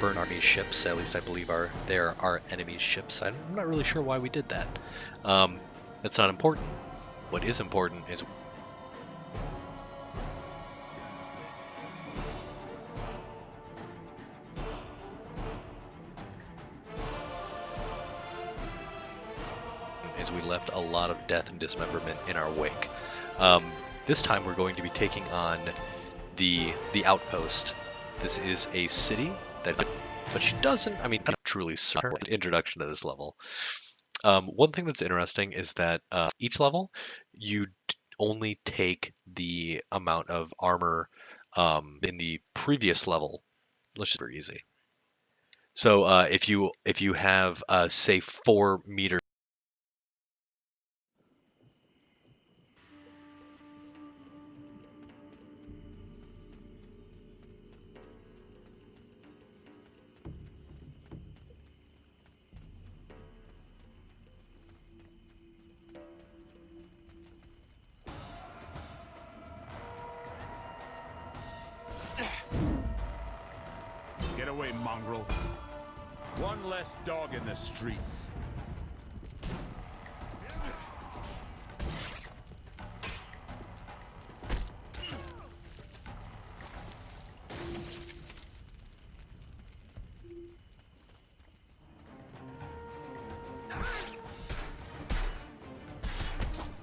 burn army ships. At least I believe they're our enemy ships. I'm not really sure why we did that. That's not important. What is important is we left a lot of death and dismemberment in our wake. This time we're going to be taking on the outpost. This is a city that, but she doesn't. I mean, truly her introduction to this level. One thing that's interesting is that each level you only take the amount of armor in the previous level. Let's just be easy. So if you have say 4 meters. Get away, mongrel. One less dog in the streets.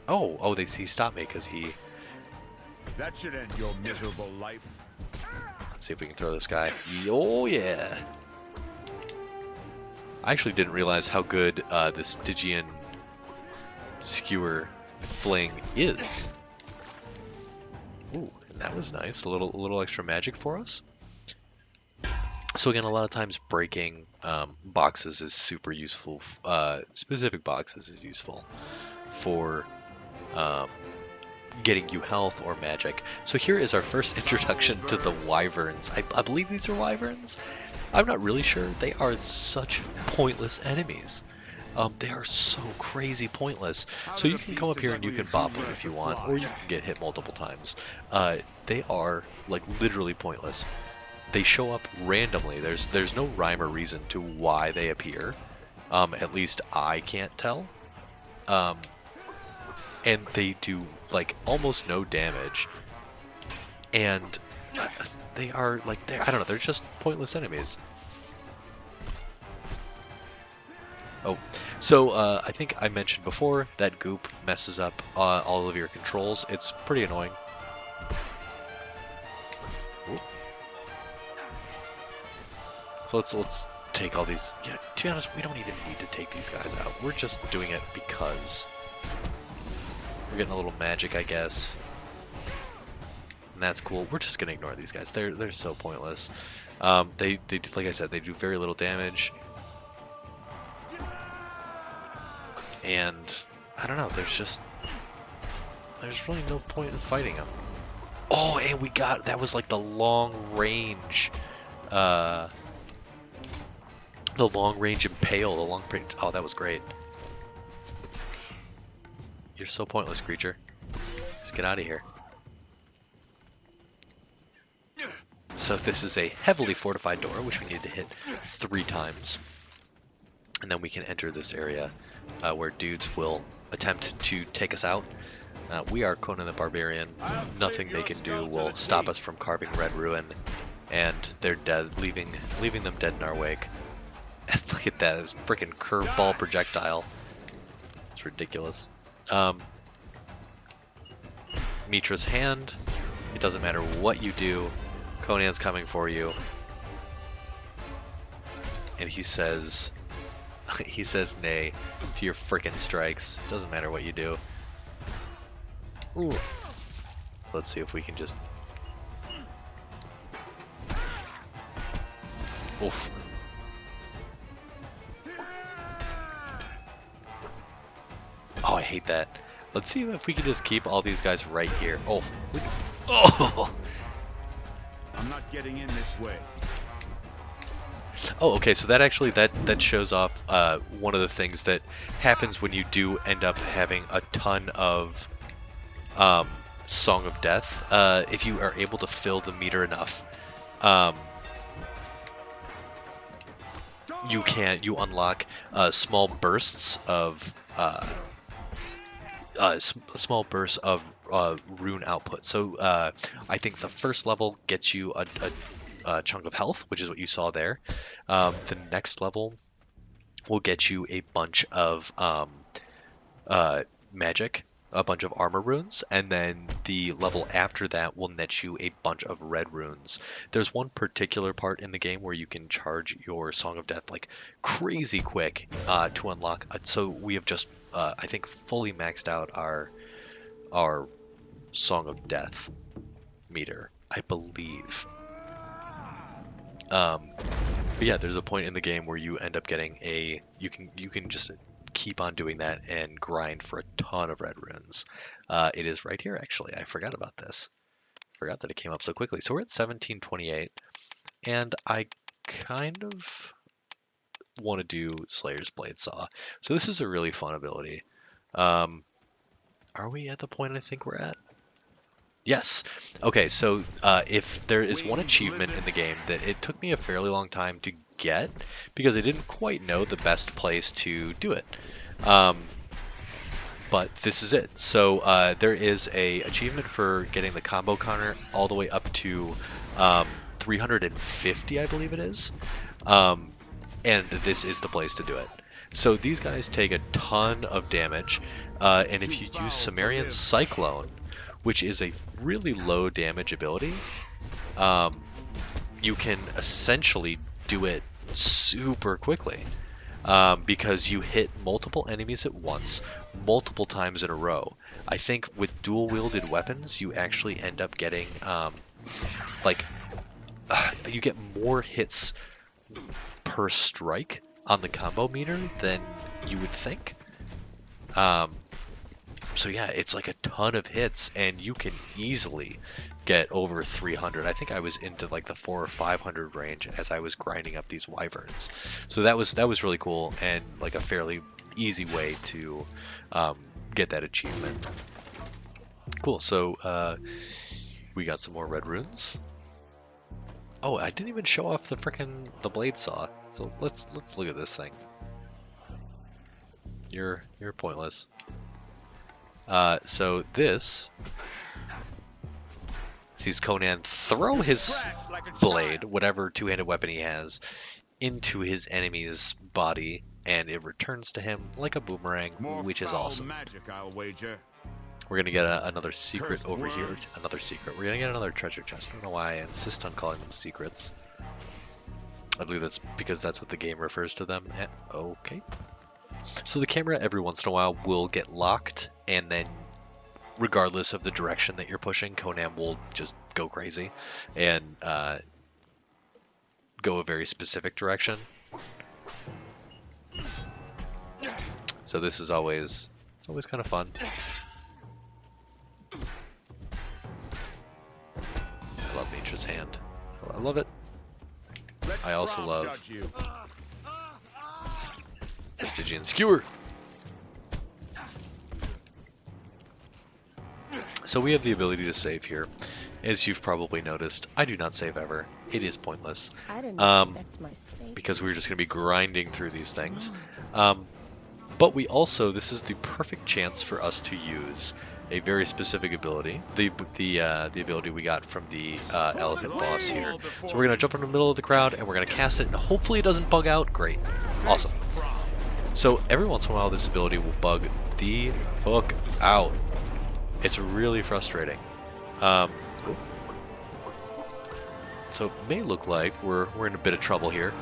Oh, he stopped me because he... That should end your miserable life. Let's see if we can throw this guy. Oh, yeah. I actually didn't realize how good this Stygian skewer fling is. Ooh, and that was nice. A little extra magic for us. So again, a lot of times breaking boxes is super useful. Specific boxes is useful for getting you health or magic. So here is our first introduction to the wyverns. I believe these are wyverns. I'm not really sure. They are such pointless enemies. They are so crazy pointless. So you can come up here and you can bop them if you want, or you can get hit multiple times. They are like literally pointless. They show up randomly. There's no rhyme or reason to why they appear. At least I can't tell. And they do like almost no damage, and they are like I don't know, they're just pointless enemies. Oh, so I think I mentioned before that goop messes up all of your controls. It's pretty annoying. Ooh. So let's take all these. Yeah, to be honest, we don't even need to take these guys out. We're just doing it because we're getting a little magic, I guess. And that's cool. We're just gonna ignore these guys. They're so pointless. They like I said, they do very little damage. And I don't know, there's really no point in fighting them. Oh, and we got, that was like the long range impale, the long range, oh, that was great. You're so pointless, creature. Just get out of here. So this is a heavily fortified door, which we need to hit 3 times. And then we can enter this area where dudes will attempt to take us out. We are Conan the Barbarian. Nothing they can do will stop us from carving Red Ruin. And they're dead, leaving them dead in our wake. Look at that, freaking curveball projectile. It's ridiculous. Mitra's hand. It doesn't matter what you do. Conan's coming for you. And he says nay to your frickin' strikes. Doesn't matter what you do. Ooh. Let's see if we can just... Oof. Oh, I hate that. Let's see if we can just keep all these guys right here. Oh. Oh! I'm not getting in this way. Oh, okay, so that actually, that shows off one of the things that happens when you do end up having a ton of Song of Death. If you are able to fill the meter enough, you unlock small bursts of small bursts of rune output. So I think the first level gets you a chunk of health, which is what you saw there. The next level will get you a bunch of magic, a bunch of armor runes, and then the level after that will net you a bunch of red runes. There's one particular part in the game where you can charge your Song of Death like crazy quick to unlock. So we have just, I think, fully maxed out our Song of Death meter, I believe. But yeah, there's a point in the game where you end up getting you can just keep on doing that and grind for a ton of red runes. It is right here, actually. I forgot about this. Forgot that it came up so quickly. So we're at 1728, and I kind of want to do Slayer's Blade Saw. So this is a really fun ability. Are we at the point I think we're at? Yes. Okay, so if there is one achievement in the game that it took me a fairly long time to get because I didn't quite know the best place to do it. But this is it. So there is a achievement for getting the combo counter all the way up to 350, I believe it is. And this is the place to do it. So these guys take a ton of damage, and if you use Cimmerian Cyclone, which is a really low damage ability, you can essentially do it super quickly because you hit multiple enemies at once, multiple times in a row. I think with dual-wielded weapons, you actually end up getting you get more hits per strike on the combo meter than you would think. So yeah, it's like a ton of hits, and you can easily get over 300. I think I was into like the 400 or 500 range as I was grinding up these wyverns. So that was really cool, and like a fairly easy way to get that achievement. Cool. So we got some more red runes. Oh, I didn't even show off the blade saw. So let's look at this thing. You're pointless. So this sees Conan throw his blade, whatever two-handed weapon he has, into his enemy's body, and it returns to him like a boomerang, which is awesome. Magic, I'll wager. We're gonna get another secret over here. Another secret. We're gonna get another treasure chest. I don't know why I insist on calling them secrets. I believe that's because that's what the game refers to them. Okay. So the camera every once in a while will get locked, and then regardless of the direction that you're pushing, Conan will just go crazy and go a very specific direction. So this is always kind of fun. I love Nature's Hand. I love it. I also love the Stygian Skewer. So we have the ability to save here. As you've probably noticed, I do not save ever. It is pointless. I didn't expect my save because we're just going to be grinding through these things. But we also, this is the perfect chance for us to use a very specific ability, the ability we got from the elephant boss here. So we're going to jump in the middle of the crowd, and we're going to cast it, and hopefully it doesn't bug out. Great. Awesome. So every once in a while, this ability will bug the fuck out. It's really frustrating. So it may look like we're in a bit of trouble here.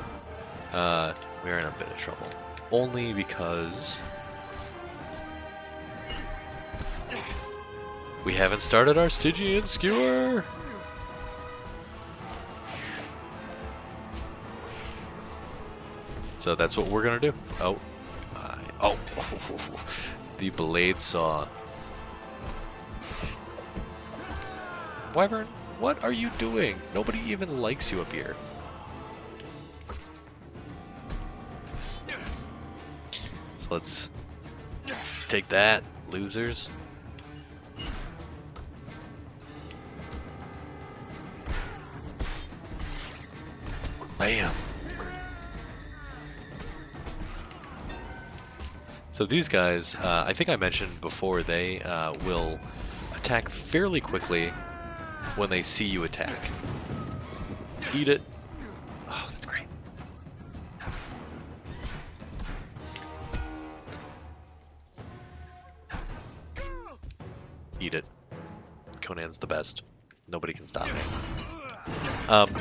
We're in a bit of trouble. Only because we haven't started our Stygian Skewer. So that's what we're gonna do. Oh, the blade saw. Wyvern, what are you doing? Nobody even likes you up here. So let's take that, losers. Bam. So these guys, I think I mentioned before, they will attack fairly quickly when they see you attack. Eat it. Oh, that's great. Eat it. Conan's the best. Nobody can stop me.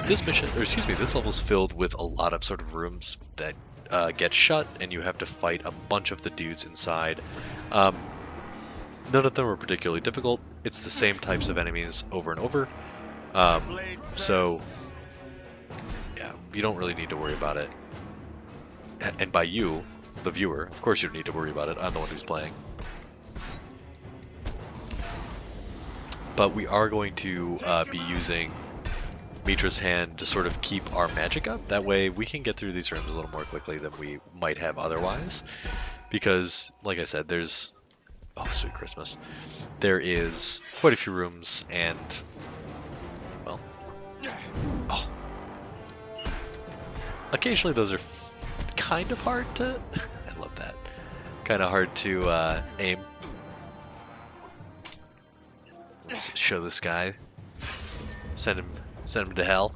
This mission, or excuse me, this level's filled with a lot of sort of rooms that get shut, and you have to fight a bunch of the dudes inside. None of them are particularly difficult. It's the same types of enemies over and over. So, yeah, you don't really need to worry about it. And by you, the viewer, of course you don't need to worry about it. I'm the one who's playing. But we are going to be using Mitra's hand to sort of keep our magic up. That way we can get through these rooms a little more quickly than we might have otherwise. Because, like I said, there's... Oh, sweet Christmas. There is quite a few rooms, and... Well... Oh. Occasionally those are kind of hard to... I love that. Kind of hard to aim. Let's show this guy. Send him to hell.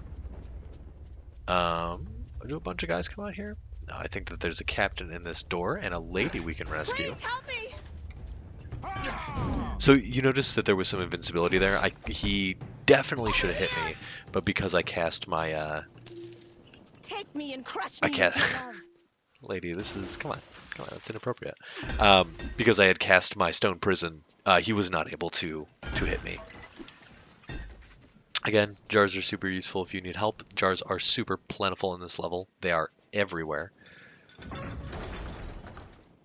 Do a bunch of guys come out here? No, I think that there's a captain in this door and a lady we can rescue. Please help me! So you notice that there was some invincibility there. He definitely should have hit me, but because I cast my Take me and crush I me. can't. with your love. Lady, this is come on, that's inappropriate. Because I had cast my stone prison, he was not able to hit me. Again, jars are super useful if you need help. Jars are super plentiful in this level. They are everywhere.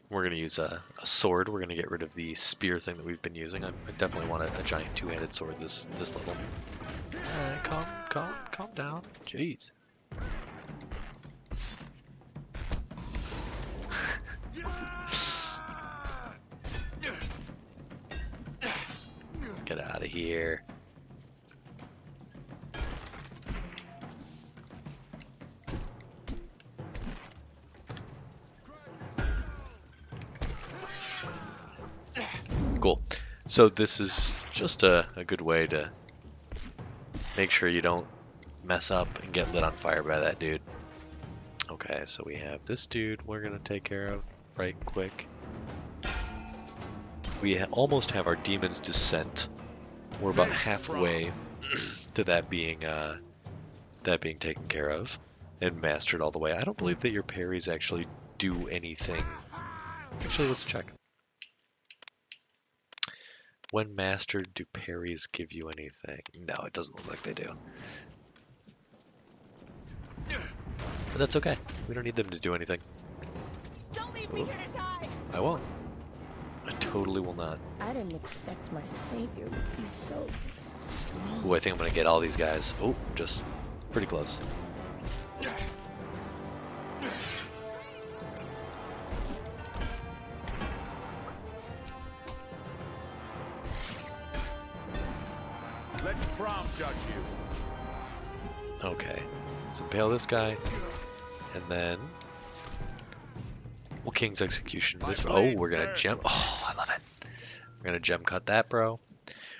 We're going to use a sword. We're going to get rid of the spear thing that we've been using. I definitely want a giant two-handed sword this level. Calm down. Jeez. Get out of here. Cool. So this is just a good way to make sure you don't mess up and get lit on fire by that dude. Okay, so we have this dude we're going to take care of right quick. We almost have our demon's descent. We're about halfway to that being taken care of and mastered all the way. I don't believe that your parries actually do anything. Actually, let's check. When mastered, do parries give you anything? No, it doesn't look like they do. But that's okay. We don't need them to do anything. Don't leave me here to die. I won't. I totally will not. I didn't expect my savior would be so strong. Ooh, I think I'm gonna get all these guys. Oh, just pretty close. Let Prom judge you. Okay. So impale this guy, and then well, King's Execution. This. Oh, we're gonna gem. Oh, I love it. We're gonna gem cut that, bro.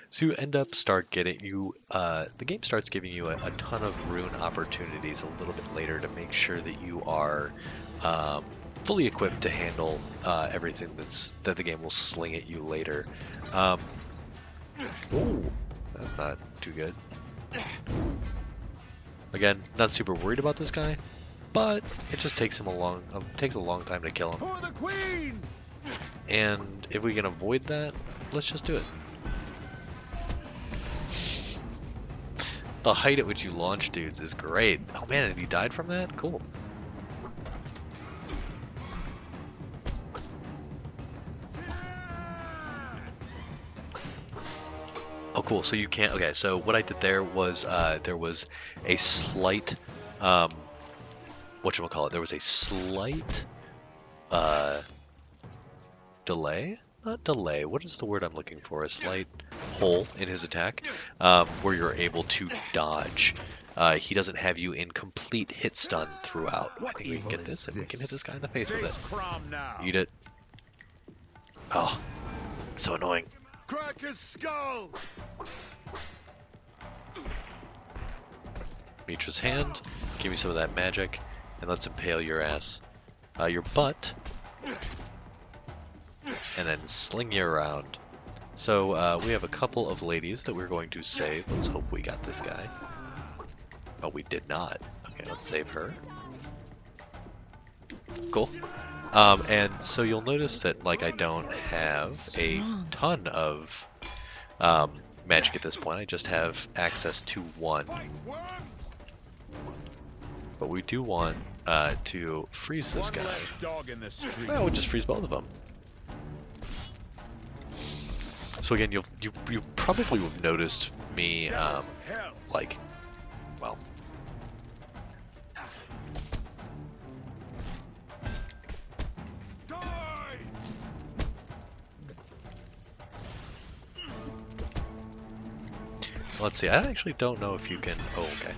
So you end up the game starts giving you a ton of rune opportunities a little bit later to make sure that you are fully equipped to handle everything that the game will sling at you later. Ooh, that's not too good. Again, not super worried about this guy, but it just takes a long time to kill him. For the queen! And if we can avoid that, let's just do it. The height at which you launch dudes is great. Oh man, and he died from that? Cool. Oh cool, so you can't, okay, so what I did there was there was a slight, whatchamacallit, there was a slight delay? Not delay, what is the word I'm looking for? A slight hole in his attack, where you're able to dodge. He doesn't have you in complete hit stun throughout. I think we can get this, and we can hit this guy in the face with it. Prom now. Eat it. Oh, so annoying. Crack his skull! Mitra's hand. Give me some of that magic, and let's impale your ass. Your butt. And then sling you around. So we have a couple of ladies that we're going to save. Let's hope we got this guy. Oh, we did not. Okay, let's save her. Cool. And so you'll notice that like I don't have a ton of magic at this point. I just have access to one. But we do want to freeze this guy. Well, we'll just freeze both of them. So again, you probably have noticed me like, well. Let's see. I actually don't know if you can. Oh, okay.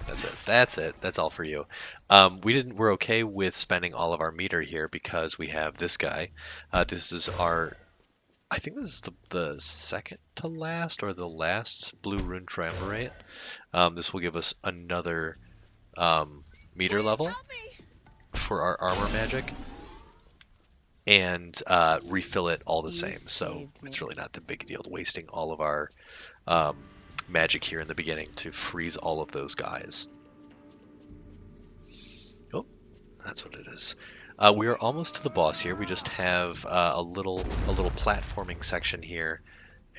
That's it. That's it. That's all for you. We're okay with spending all of our meter here because we have this guy. This is our. I think this is the second to last or the last blue rune triumvirate. This will give us another meter level for our armor magic. And refill it all the same, so it's really not the big deal wasting all of our magic here in the beginning to freeze all of those guys. Oh, that's what it is. We are almost to the boss here. We just have a little platforming section here,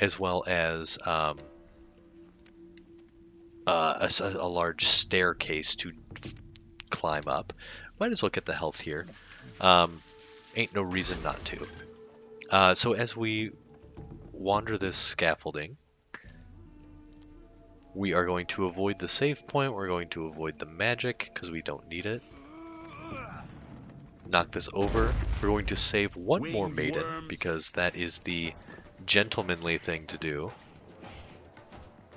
as well as a large staircase to climb up. Might as well get the health here. Ain't no reason not to. So as we wander this scaffolding, we are going to avoid the save point, we're going to avoid the magic, because we don't need it. Knock this over. We're going to save one more maiden, because that is the gentlemanly thing to do.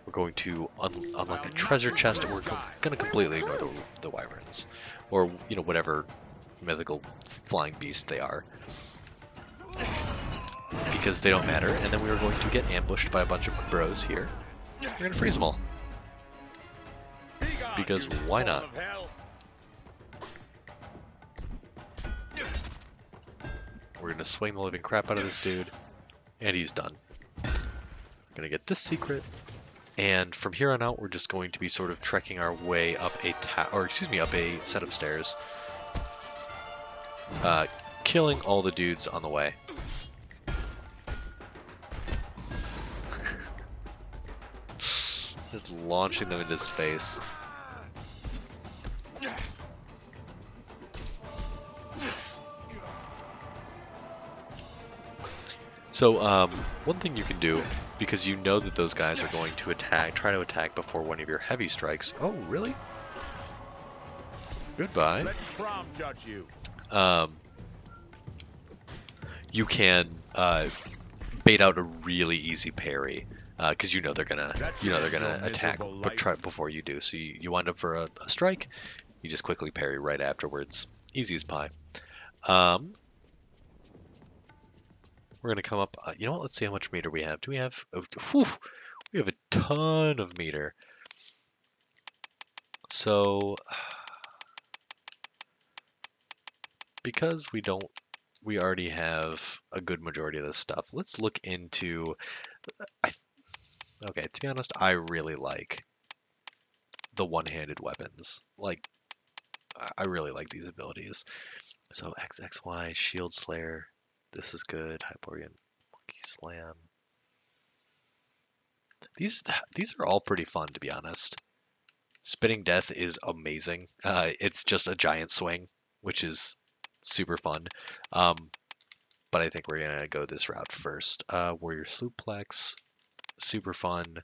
We're going to unlock a treasure chest, and we're going to completely ignore the wyverns. Or, you know, whatever mythical flying beast they are, because they don't matter. And then we are going to get ambushed by a bunch of bros here. We're going to freeze them all, because why not? We're going to swing the living crap out of this dude, and he's done. We're going to get this secret, and from here on out we're just going to be sort of trekking our way up up a set of stairs. Killing all the dudes on the way. Just launching them into space. So, one thing you can do, because you know that those guys are going to try to attack before one of your heavy strikes. Oh, really? Goodbye. Let Crom judge you. You can bait out a really easy parry, because you know they're gonna attack, but try before you do. So you wind up for a strike, you just quickly parry right afterwards. Easy as pie. We're gonna come up. You know what? Let's see how much meter we have. Do we have? Whew, we have a ton of meter. So because we already have a good majority of this stuff. Let's look into. Okay, to be honest, I really like the one-handed weapons. Like, I really like these abilities. So XXY, Shield Slayer, this is good. Hyporian, Monkey Slam. These are all pretty fun, to be honest. Spitting Death is amazing. It's just a giant swing, which is super fun. But I think we're gonna go this route first. Warrior Suplex, super fun.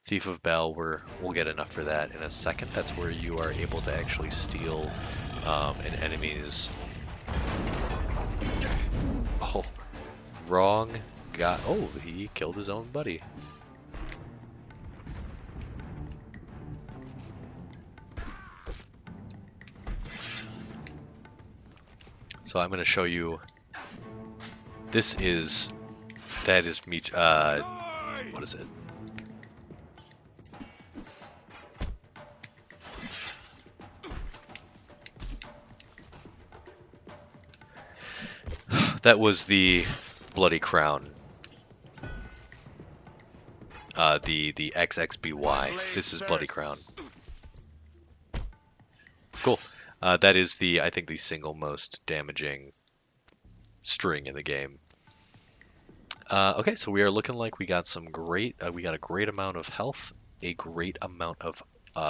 Thief of Bell, we'll get enough for that in a second. That's where you are able to actually steal an enemy's. Oh, wrong guy. Oh, he killed his own buddy. So I'm going to show you. That is me. What is it? That was the Bloody Crown. The XXBY. This is Bloody Crown. Cool. That is I think the single most damaging string in the game. Okay, so we are looking like we got some we got a great amount of health, a great amount of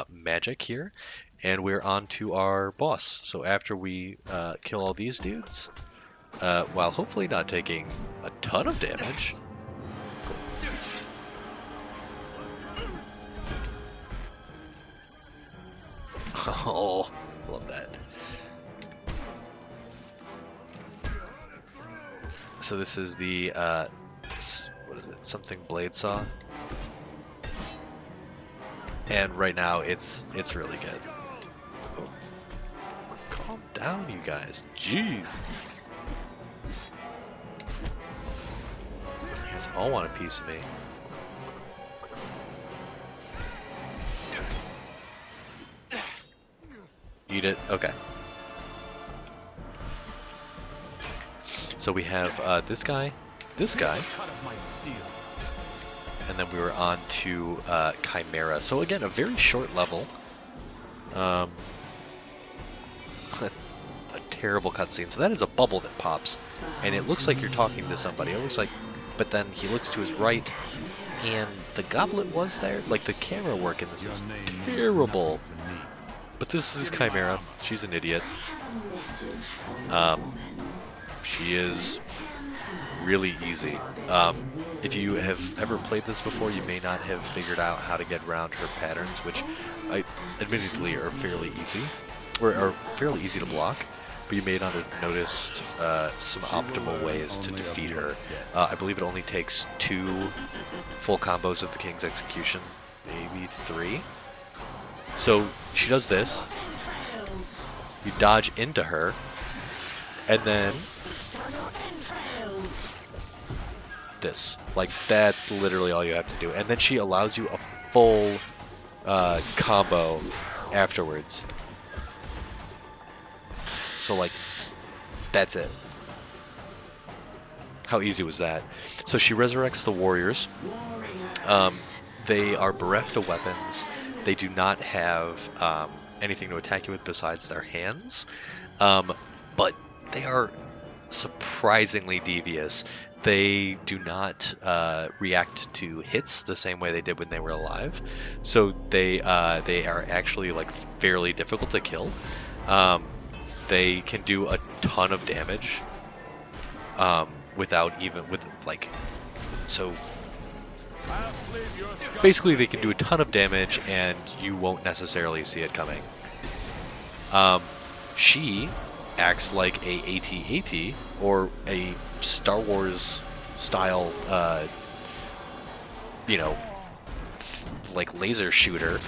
magic here, and we're on to our boss. So after we kill all these dudes, while hopefully not taking a ton of damage. Oh, love that. So this is the, what is it, something blade saw. And right now it's really good. Oh. Calm down, you guys. Jeez. You guys all want a piece of me. Eat it. Okay. So we have this guy, and then we were on to Chimera. So again, a very short level. A terrible cutscene. So that is a bubble that pops, and it looks like you're talking to somebody. It looks like, but then he looks to his right, and the goblet was there. Like the camera work in this is terrible. But this is Chimera. She's an idiot. She is really easy. If you have ever played this before, you may not have figured out how to get around her patterns, which I admittedly are fairly easy, or are fairly easy to block. But you may not have noticed some optimal ways to defeat her. I believe it only takes 2 full combos of the King's Execution, maybe 3. So she does this, you dodge into her, and then this. Like, that's literally all you have to do. And then she allows you a full combo afterwards. So, like, that's it. How easy was that? So she resurrects the warriors. They are bereft of weapons. They do not have anything to attack you with besides their hands, but they are surprisingly devious. They do not react to hits the same way they did when they were alive, so they are actually like fairly difficult to kill. They can do a ton of damage so. Basically, they can do a ton of damage, and you won't necessarily see it coming. She acts like a AT-AT, or a Star Wars style, like laser shooter.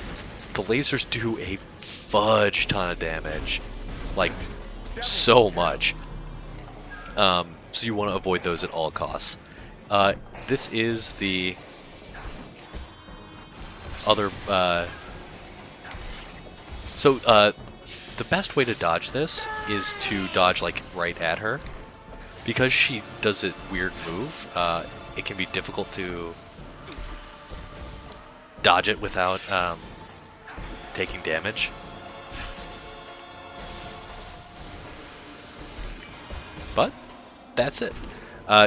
The lasers do a fudge ton of damage, like so much. So you want to avoid those at all costs. This is the other, the best way to dodge this is to dodge like right at her. Because she does a weird move, it can be difficult to dodge it without taking damage. But that's it.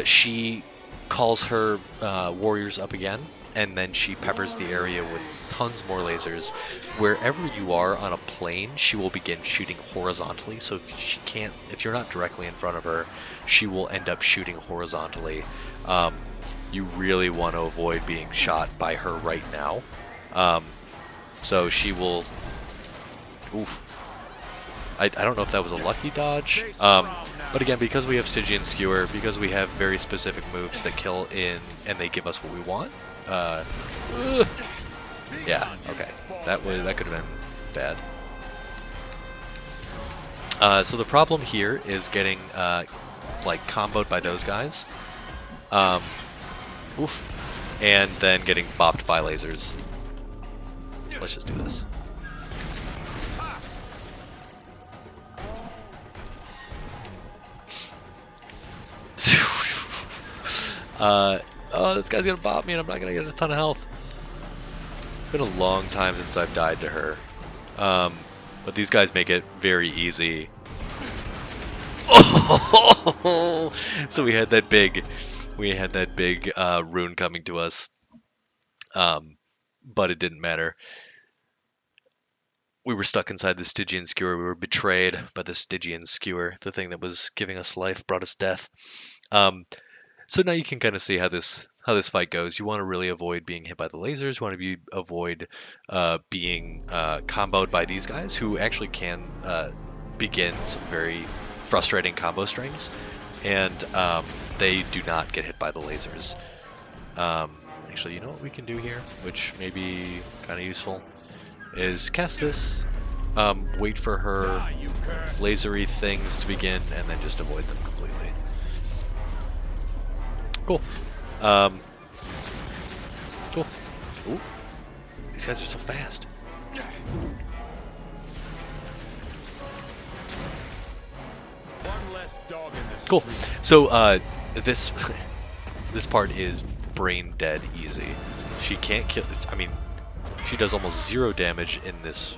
She calls her warriors up again, and then she peppers the area with tons more lasers. Wherever you are on a plane, she will begin shooting horizontally. So if you're not directly in front of her, she will end up shooting horizontally. You really want to avoid being shot by her right now. So she will. Oof. I don't know if that was a lucky dodge. But again, because we have Stygian Skewer, because we have very specific moves that kill in, and they give us what we want. Yeah, okay. That could have been bad. So the problem here is getting like comboed by those guys. Um, oof. And then getting bopped by lasers. Let's just do this. Oh, this guy's gonna bop me and I'm not gonna get a ton of health. It's been a long time since I've died to her. But these guys make it very easy. Oh! So we had that big rune coming to us. But it didn't matter. We were stuck inside the Stygian skewer. We were betrayed by the Stygian skewer. The thing that was giving us life brought us death. So now you can kind of see how this fight goes. You want to really avoid being hit by the lasers. You want to avoid being comboed by these guys who actually can begin some very frustrating combo strings, and they do not get hit by the lasers. Actually, you know what we can do here, which may be kind of useful, is cast this, wait for her lasery things to begin, and then just avoid them completely. Cool. Cool. Ooh. These guys are so fast. One less dog in the Cool. streets. So, this this part is brain dead easy. She can't kill. I mean, she does almost 0 damage in this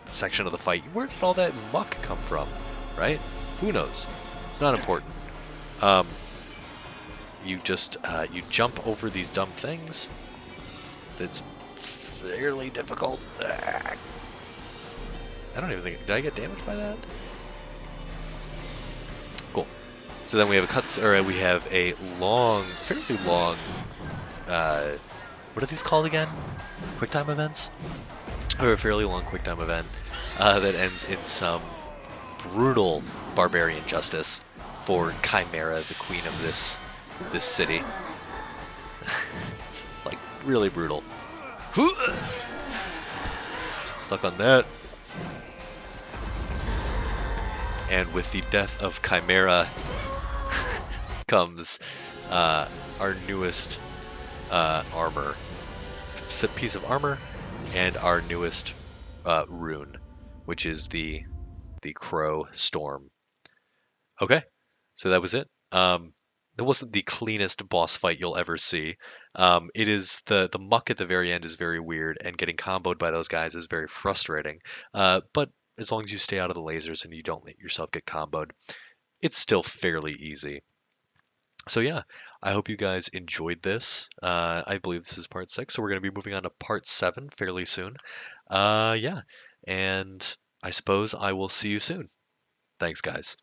section of the fight. Where did all that muck come from? Right? Who knows? It's not important. You just you jump over these dumb things. That's fairly difficult. I don't even think. Did I get damaged by that? Cool. So then we have we have a long, fairly long. What are these called again? QuickTime events, or a fairly long QuickTime event that ends in some brutal barbarian justice for Chimera, the queen of this city. Like, really brutal. Suck on that. And with the death of Chimera comes our newest armor. Piece of armor and our newest rune, which is the Crow Storm. Okay, so that was it. It wasn't the cleanest boss fight you'll ever see. It is the muck at the very end is very weird, and getting comboed by those guys is very frustrating. But as long as you stay out of the lasers and you don't let yourself get comboed, it's still fairly easy. So yeah, I hope you guys enjoyed this. I believe this is part 6, so we're going to be moving on to part 7 fairly soon. Yeah, and I suppose I will see you soon. Thanks, guys.